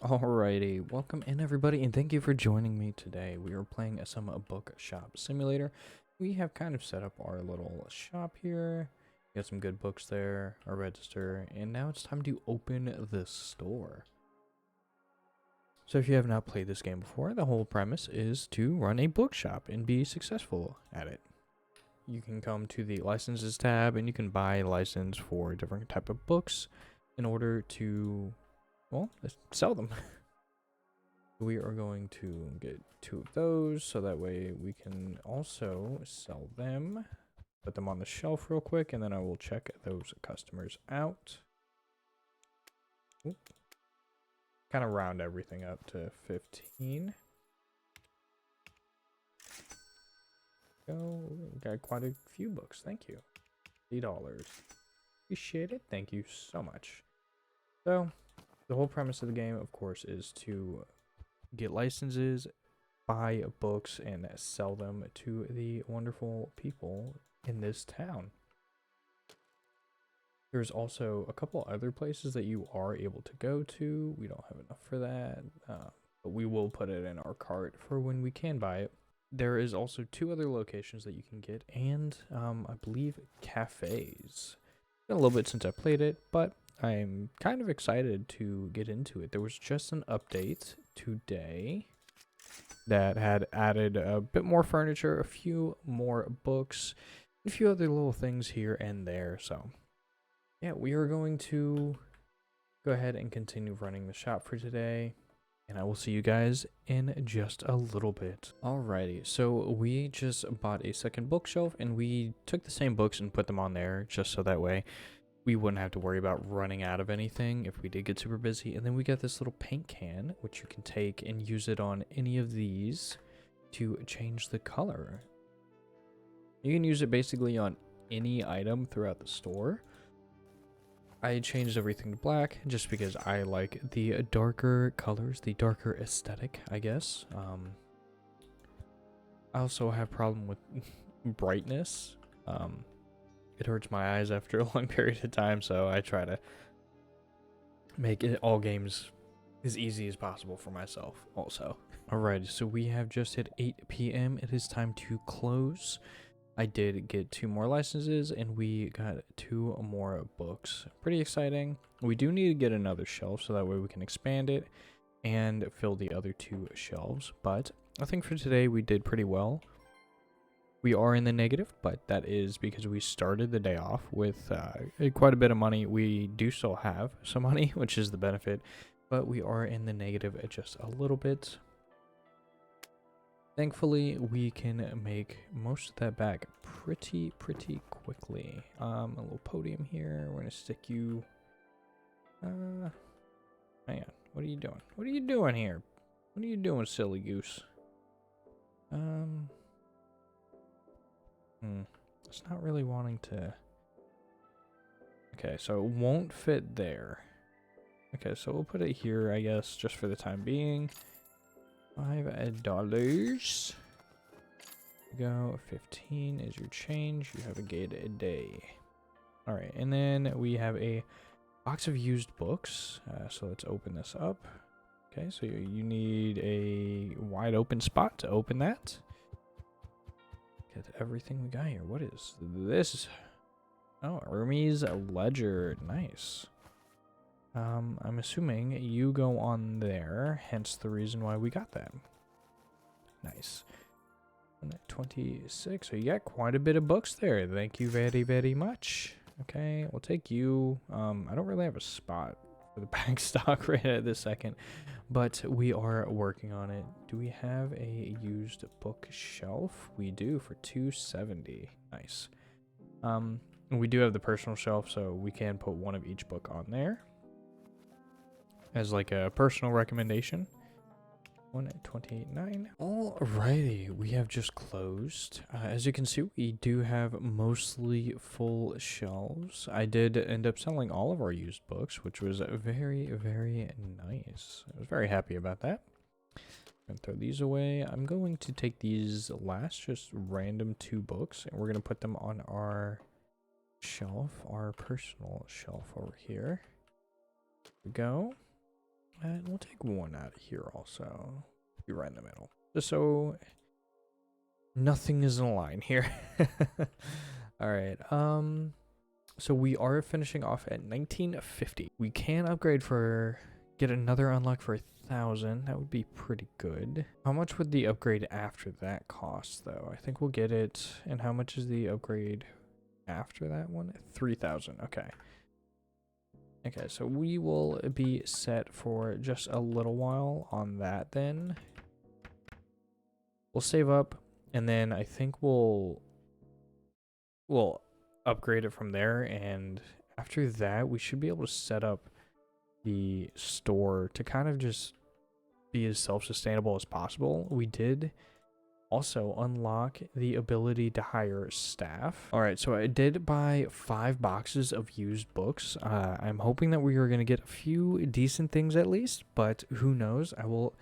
Alrighty, welcome in everybody, and thank you for joining me today. We are playing some bookshop simulator. We have kind of set up our little shop here. Got some good books there, a register, and now it's time to open the store. So if you have not played this game before, the whole premise is to run a bookshop and be successful at it. You can come to the licenses tab and you can buy a license for different type of books in order to, well, sell them. We are going to get 2 of those so that way we can also sell them. Put them on the shelf real quick and then I will check those customers out. Kind of round everything up to 15. Go, got quite a few books. Thank you. $3. Appreciate it. Thank you so much. So, the whole premise of the game, of course, is to get licenses, buy books, and sell them to the wonderful people in this town. There's also a couple other places that you are able to go to. We don't have enough for that, but we will put it in our cart for when we can buy it. There is also 2 other locations that you can get, and I believe cafes. It's been a little bit since I played it, but I'm kind of excited to get into it. There was just an update today that had added a bit more furniture, a few more books, a few other little things here and there. So yeah, we are going to go ahead and continue running the shop for today, and I will see you guys in just a little bit. Alrighty, so we just bought a second bookshelf and we took the same books and put them on there just so that way we wouldn't have to worry about running out of anything if we did get super busy. And then we got this little paint can, which you can take and use it on any of these to change the color. You can use it basically on any item throughout the store. I changed everything to black just because I like the darker colors, the darker aesthetic, I guess. I also have a problem with brightness. It hurts my eyes after a long period of time, so I try to make it all games as easy as possible for myself also. Alright, so we have just hit 8 p.m. It is time to close. I did get 2 more licenses and we got 2 more books. Pretty exciting. We do need to get another shelf so that way we can expand it and fill the other 2 shelves. But I think for today we did pretty well. We are in the negative, but that is because we started the day off with quite a bit of money. We do still have some money, which is the benefit, but we are in the negative just a little bit. Thankfully, we can make most of that back pretty quickly. A little podium here. We're gonna stick you. Hang on. What are you doing? What are you doing here? What are you doing, silly goose? It's not really wanting to. Okay, so it won't fit there. Okay, so we'll put it here, I guess, just for the time being. $5. Go. 15 is your change. You have a good day. All right, and then we have a box of used books. So let's open this up. Okay, so you need a wide open spot to open that. Get everything we got here. What is this? Oh, Hermes Ledger. Nice. I'm assuming you go on there, hence the reason why we got that. Nice. 26. So you got quite a bit of books there. Thank you very much. Okay, we'll take you. I don't really have a spot for the back stock right at this second, but we are working on it. Do we have a used bookshelf? We do for $270. Nice. We do have the personal shelf, so we can put one of each book on there as like a personal recommendation. 128.9. Alrighty, we have just closed. As you can see, we do have mostly full shelves. I did end up selling all of our used books, which was very nice. I was very happy about that. I'm gonna throw these away. I'm going to take these last, just random 2 books, and we're gonna put them on our shelf, our personal shelf over here. There we go. And we'll take one out of here also. Be right in the middle. Just so nothing is in a line here. All right. So we are finishing off at 1950. We can upgrade for get another unlock for 1,000. That would be pretty good. How much would the upgrade after that cost though? I think we'll get it. And how much is the upgrade after that one? 3,000. Okay. Okay, so we will be set for just a little while on that then. We'll save up, and then I think we'll upgrade it from there, and after that we should be able to set up the store to kind of just be as self-sustainable as possible. We did also unlock the ability to hire staff. All right, so I did buy 5 boxes of used books. I'm hoping that we are going to get a few decent things at least, but who knows? I will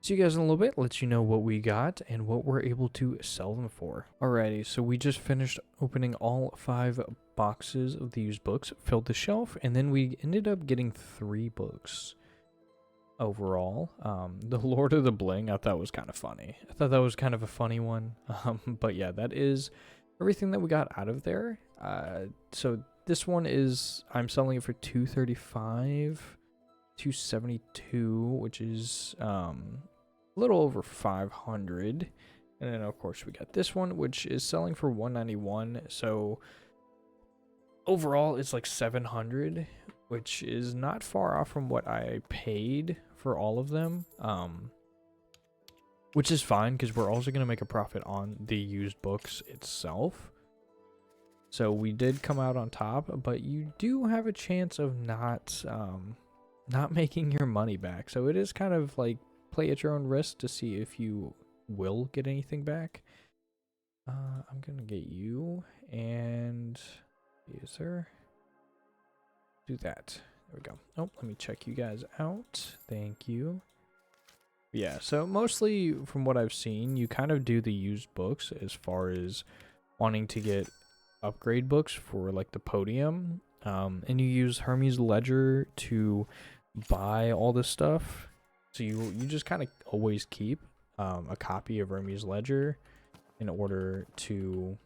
see you guys in a little bit, let you know what we got and what we're able to sell them for. Alrighty, so we just finished opening all 5 boxes of the used books, filled the shelf, and then we ended up getting 3 books overall. The Lord of the Bling I thought was kind of funny. I thought that was kind of a funny one. But yeah, that is everything that we got out of there. So this one is, I'm selling it for 235, 272, which is a little over 500. And then of course we got this one, which is selling for 191. So overall it's like 700, which is not far off from what I paid for all of them, which is fine because we're also going to make a profit on the used books itself. So we did come out on top, but you do have a chance of not making your money back. So it is kind of like play at your own risk to see if you will get anything back. I'm going to get you and user. Do that. There we go. Oh, let me check you guys out. Thank you. Yeah, so mostly from what I've seen, you kind of do the used books as far as wanting to get upgrade books for like the podium. And you use Hermes Ledger to buy all this stuff. So you just kind of always keep a copy of Hermes Ledger in order to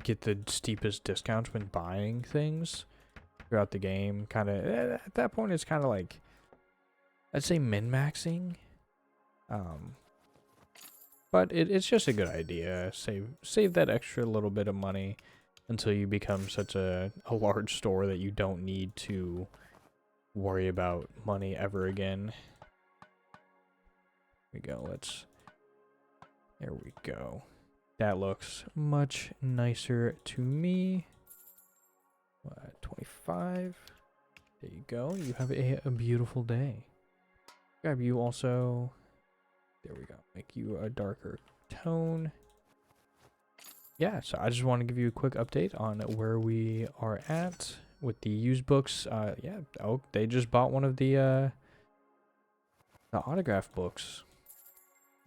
get the steepest discounts when buying things throughout the game. Kind of at that point, it's kind of like, I'd say min-maxing. But it's just a good idea. Save that extra little bit of money until you become such a large store that you don't need to worry about money ever again. Here we go. There we go. That looks much nicer to me. 25. There you go. You have a beautiful day. Grab you also. There we go. Make you a darker tone. Yeah, so I just want to give you a quick update on where we are at with the used books. Yeah, oh, they just bought one of the autograph books.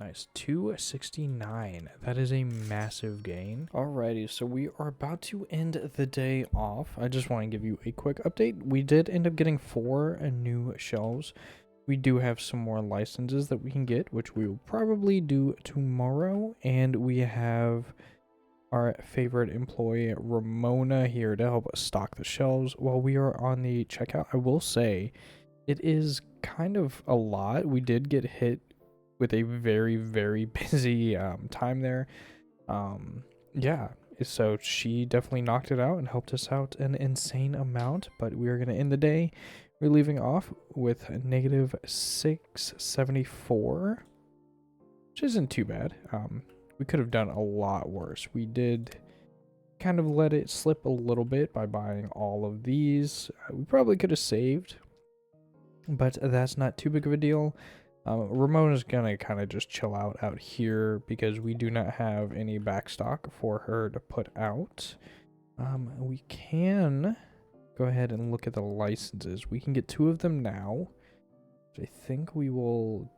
Nice, 269. That is a massive gain. Alrighty, so we are about to end the day off. I just want to give you a quick update. We did end up getting 4 new shelves. We do have some more licenses that we can get, which we will probably do tomorrow. And we have our favorite employee, Ramona, here to help us stock the shelves while we are on the checkout. I will say it is kind of a lot. We did get hit with a very, very busy time there. Yeah, so she definitely knocked it out and helped us out an insane amount, but we are going to end the day relieving off with a negative 674, which isn't too bad. We could have done a lot worse. We did kind of let it slip a little bit by buying all of these. We probably could have saved, but that's not too big of a deal. Ramona's gonna kind of just chill out here because we do not have any backstock for her to put out. We can go ahead and look at the licenses. We can get 2 of them now. I think we will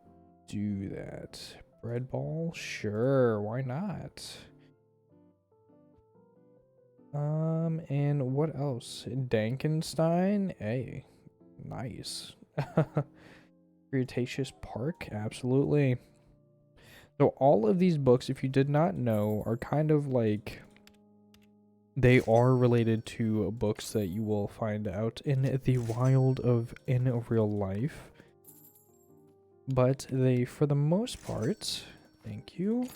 do that. Bread ball? Sure, why not? And what else? Dankenstein? Hey, nice. Cretaceous Park, absolutely. So all of these books, if you did not know, are kind of like, they are related to books that you will find out in the wild of in real life. But they, for the most part, thank you,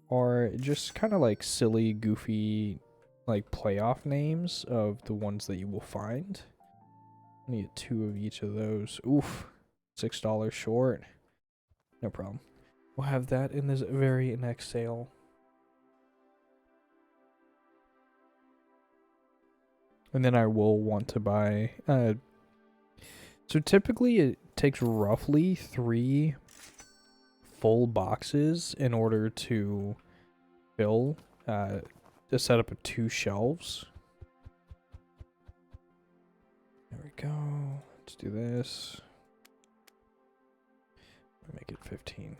are just kind of like silly, goofy, like playoff names of the ones that you will find. I need 2 of each of those. Oof, $6 short. No problem. We'll have that in this very next sale. And then I will want to buy, so typically it takes roughly 3 full boxes in order to fill, to set up 2 shelves. There we go. Let's do this. Make it 15.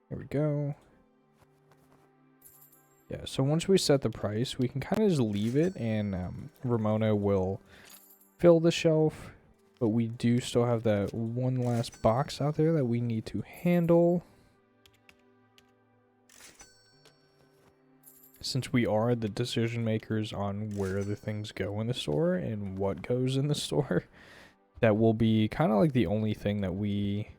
There we go. Yeah, so once we set the price, we can kind of just leave it, and Ramona will fill the shelf. But we do still have that one last box out there that we need to handle. Since we are the decision makers on where the things go in the store and what goes in the store, that will be kind of like the only thing that we,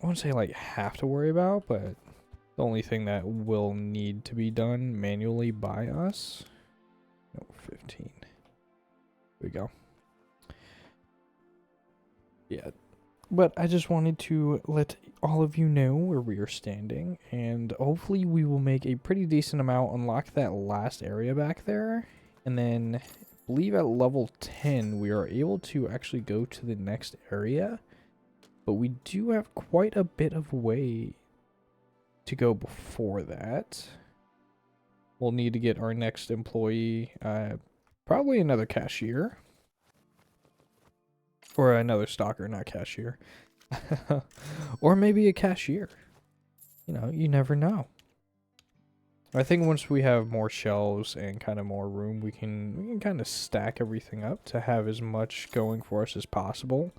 I wouldn't say like have to worry about, but the only thing that will need to be done manually by us. No, 15. There we go. Yeah, but I just wanted to let all of you know where we are standing, and hopefully we will make a pretty decent amount, unlock that last area back there, and then I believe at level 10 we are able to actually go to the next area, but we do have quite a bit of way to go before that. We'll need to get our next employee, probably another cashier. Or another stalker, not cashier. Or maybe a cashier. You know, you never know. I think once we have more shelves and kind of more room, we can kind of stack everything up to have as much going for us as possible.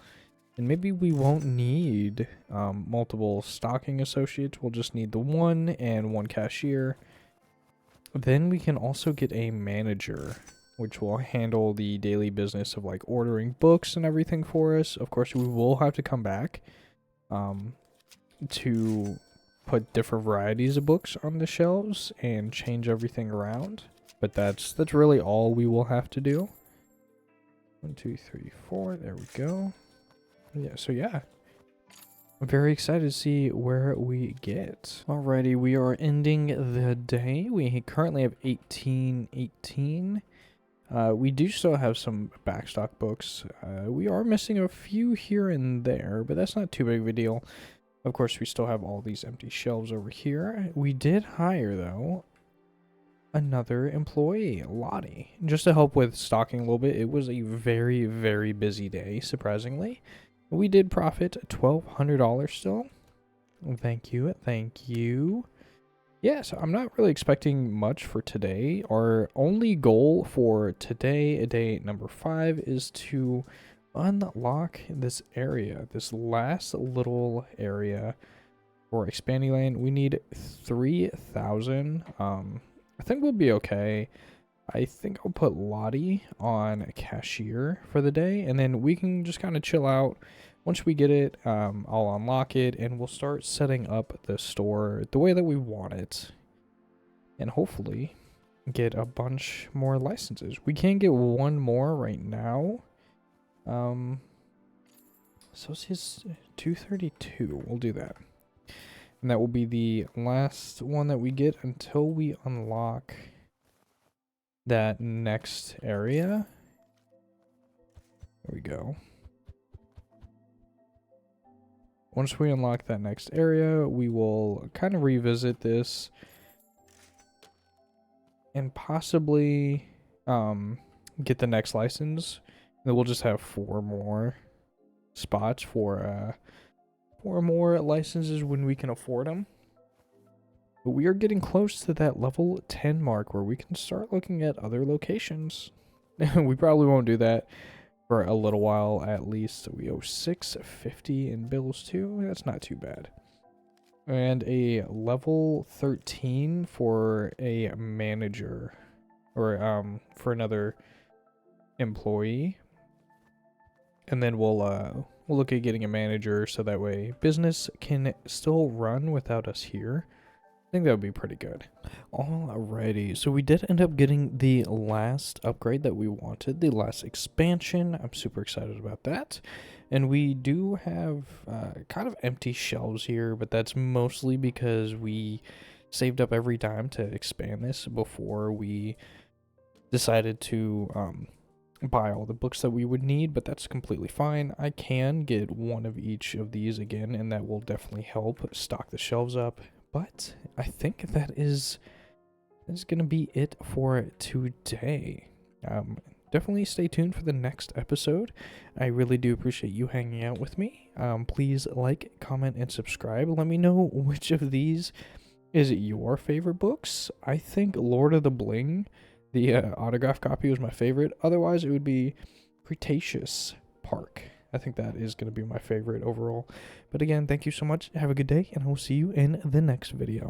And maybe we won't need multiple stocking associates. We'll just need the one and one cashier. Then we can also get a manager, which will handle the daily business of like ordering books and everything for us. Of course, we will have to come back to put different varieties of books on the shelves and change everything around. But that's really all we will have to do. 1, 2, 3, 4. There we go. Yeah, so yeah. I'm very excited to see where we get. Alrighty, we are ending the day. We currently have 18. We do still have some backstock books. We are missing a few here and there, but that's not too big of a deal. Of course, we still have all these empty shelves over here. We did hire, though, another employee, Lottie, just to help with stocking a little bit. It was a very, very busy day, surprisingly. We did profit $1,200 still. Thank you, thank you. Yeah, so I'm not really expecting much for today. Our only goal for today, day number 5, is to unlock this area, this last little area for expanding land. We need 3,000. I think we'll be okay. I think I'll put Lottie on a cashier for the day, and then we can just kind of chill out. Once we get it, I'll unlock it, and we'll start setting up the store the way that we want it. And hopefully get a bunch more licenses. We can get one more right now. So it says 232. We'll do that. And that will be the last one that we get until we unlock that next area. There we go. Once we unlock that next area, we will kind of revisit this and possibly get the next license. Then we'll just have 4 more spots for 4 more licenses when we can afford them. But we are getting close to that level 10 mark where we can start looking at other locations. We probably won't do that for a little while at least. We owe $650 in bills too. That's not too bad. And a level 13 for a manager, or for another employee. And then we'll look at getting a manager so that way business can still run without us here. I think that would be pretty good. Alrighty, so we did end up getting the last upgrade that we wanted, the last expansion. I'm super excited about that. And we do have kind of empty shelves here, but that's mostly because we saved up every dime to expand this before we decided to buy all the books that we would need, but that's completely fine. I can get one of each of these again, and that will definitely help stock the shelves up. But I think that is gonna be it for today. Definitely stay tuned for the next episode. I really do appreciate you hanging out with me. Please like, comment, and subscribe. Let me know which of these is your favorite books. I think Lord of the Bling, the autograph copy, was my favorite. Otherwise, it would be Cretaceous Park. I think that is going to be my favorite overall. But again, thank you so much. Have a good day, and I will see you in the next video.